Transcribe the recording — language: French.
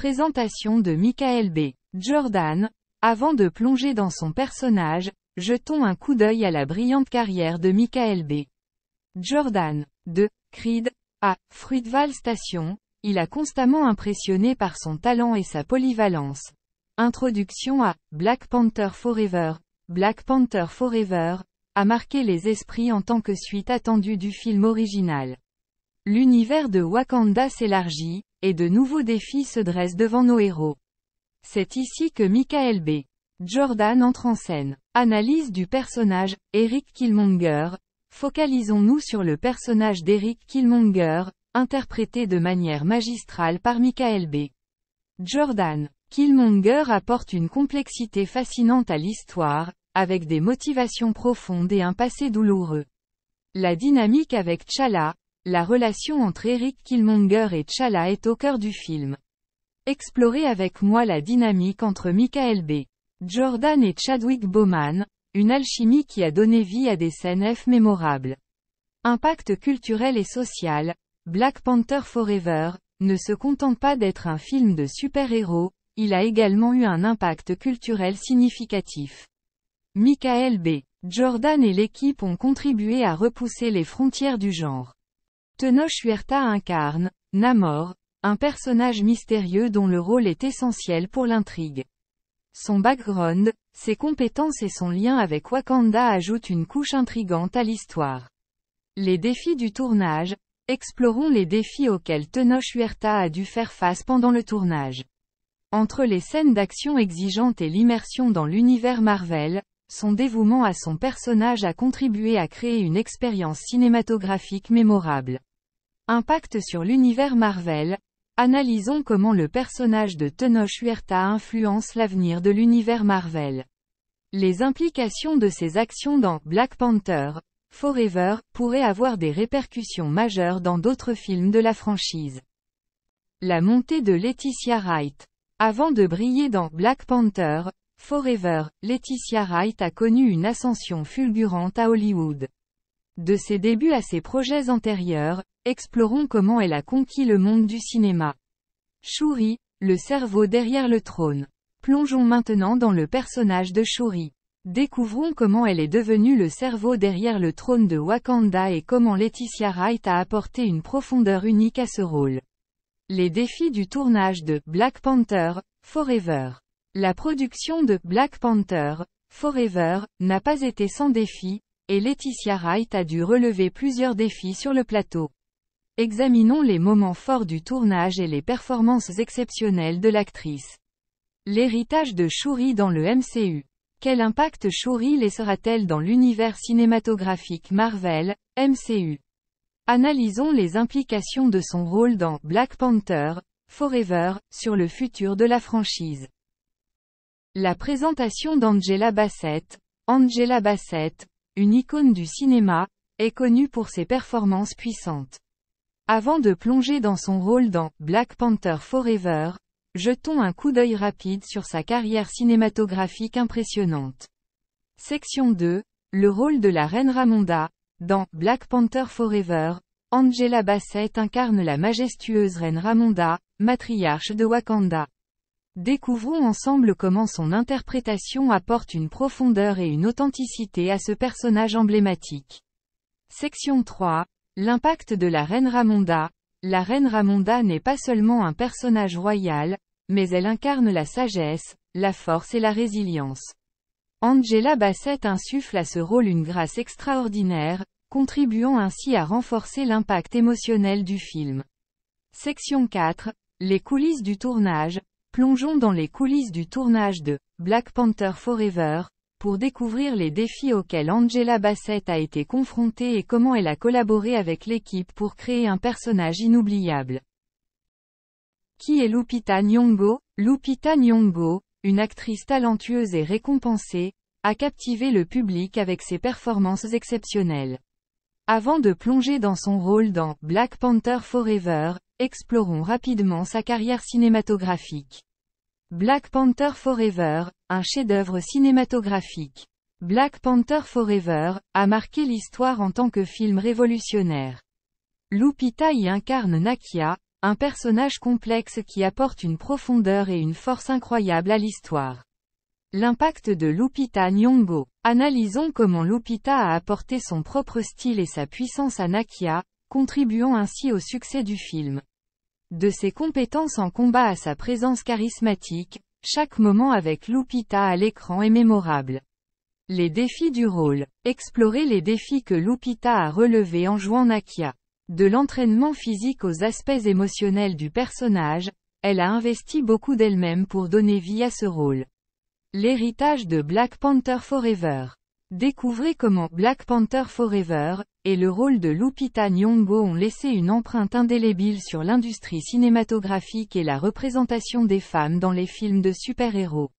Présentation de Michael B. Jordan. Avant de plonger dans son personnage, jetons un coup d'œil à la brillante carrière de Michael B. Jordan. De Creed à Fruitvale Station, il a constamment impressionné par son talent et sa polyvalence. Introduction à Black Panther Forever. Black Panther Forever a marqué les esprits en tant que suite attendue du film original. L'univers de Wakanda s'élargit, et de nouveaux défis se dressent devant nos héros. C'est ici que Michael B. Jordan entre en scène. Analyse du personnage, Eric Killmonger. Focalisons-nous sur le personnage d'Eric Killmonger, interprété de manière magistrale par Michael B. Jordan. Killmonger apporte une complexité fascinante à l'histoire, avec des motivations profondes et un passé douloureux. La dynamique avec T'Challa, la relation entre Eric Killmonger et T'Challa est au cœur du film. Explorez avec moi la dynamique entre Michael B. Jordan et Chadwick Boseman, une alchimie qui a donné vie à des scènes mémorables. Impact culturel et social, Black Panther Forever ne se contente pas d'être un film de super-héros, il a également eu un impact culturel significatif. Michael B. Jordan et l'équipe ont contribué à repousser les frontières du genre. Tenoch Huerta incarne Namor, un personnage mystérieux dont le rôle est essentiel pour l'intrigue. Son background, ses compétences et son lien avec Wakanda ajoutent une couche intrigante à l'histoire. Les défis du tournage. Explorons les défis auxquels Tenoch Huerta a dû faire face pendant le tournage. Entre les scènes d'action exigeantes et l'immersion dans l'univers Marvel, son dévouement à son personnage a contribué à créer une expérience cinématographique mémorable. Impact sur l'univers Marvel. Analysons comment le personnage de Tenoch Huerta influence l'avenir de l'univers Marvel. Les implications de ses actions dans Black Panther Forever pourraient avoir des répercussions majeures dans d'autres films de la franchise. La montée de Letitia Wright. Avant de briller dans Black Panther Forever, Letitia Wright a connu une ascension fulgurante à Hollywood. De ses débuts à ses projets antérieurs, explorons comment elle a conquis le monde du cinéma. Shuri, le cerveau derrière le trône. Plongeons maintenant dans le personnage de Shuri. Découvrons comment elle est devenue le cerveau derrière le trône de Wakanda et comment Letitia Wright a apporté une profondeur unique à ce rôle. Les défis du tournage de Black Panther Forever. La production de Black Panther Forever n'a pas été sans défis, et Letitia Wright a dû relever plusieurs défis sur le plateau. Examinons les moments forts du tournage et les performances exceptionnelles de l'actrice. L'héritage de Shuri dans le MCU. Quel impact Shuri laissera-t-elle dans l'univers cinématographique Marvel, MCU? Analysons les implications de son rôle dans Black Panther Forever sur le futur de la franchise. La présentation d'Angela Bassett. Angela Bassett, une icône du cinéma, est connue pour ses performances puissantes. Avant de plonger dans son rôle dans Black Panther Forever, jetons un coup d'œil rapide sur sa carrière cinématographique impressionnante. Section 2. Le rôle de la reine Ramonda. Dans Black Panther Forever, Angela Bassett incarne la majestueuse reine Ramonda, matriarche de Wakanda. Découvrons ensemble comment son interprétation apporte une profondeur et une authenticité à ce personnage emblématique. Section 3. L'impact de la reine Ramonda. La reine Ramonda n'est pas seulement un personnage royal, mais elle incarne la sagesse, la force et la résilience. Angela Bassett insuffle à ce rôle une grâce extraordinaire, contribuant ainsi à renforcer l'impact émotionnel du film. Section 4. Les coulisses du tournage. Plongeons dans les coulisses du tournage de Black Panther Forever, pour découvrir les défis auxquels Angela Bassett a été confrontée et comment elle a collaboré avec l'équipe pour créer un personnage inoubliable. Qui est Lupita Nyong'o? Lupita Nyong'o, une actrice talentueuse et récompensée, a captivé le public avec ses performances exceptionnelles. Avant de plonger dans son rôle dans Black Panther Forever, explorons rapidement sa carrière cinématographique. Black Panther Forever, un chef-d'œuvre cinématographique. Black Panther Forever a marqué l'histoire en tant que film révolutionnaire. Lupita y incarne Nakia, un personnage complexe qui apporte une profondeur et une force incroyables à l'histoire. L'impact de Lupita Nyong'o. Analysons comment Lupita a apporté son propre style et sa puissance à Nakia, contribuant ainsi au succès du film. De ses compétences en combat à sa présence charismatique, chaque moment avec Lupita à l'écran est mémorable. Les défis du rôle. Explorer les défis que Lupita a relevés en jouant Nakia. De l'entraînement physique aux aspects émotionnels du personnage, elle a investi beaucoup d'elle-même pour donner vie à ce rôle. L'héritage de Black Panther Forever. Découvrez comment Black Panther Forever et le rôle de Lupita Nyong'o ont laissé une empreinte indélébile sur l'industrie cinématographique et la représentation des femmes dans les films de super-héros.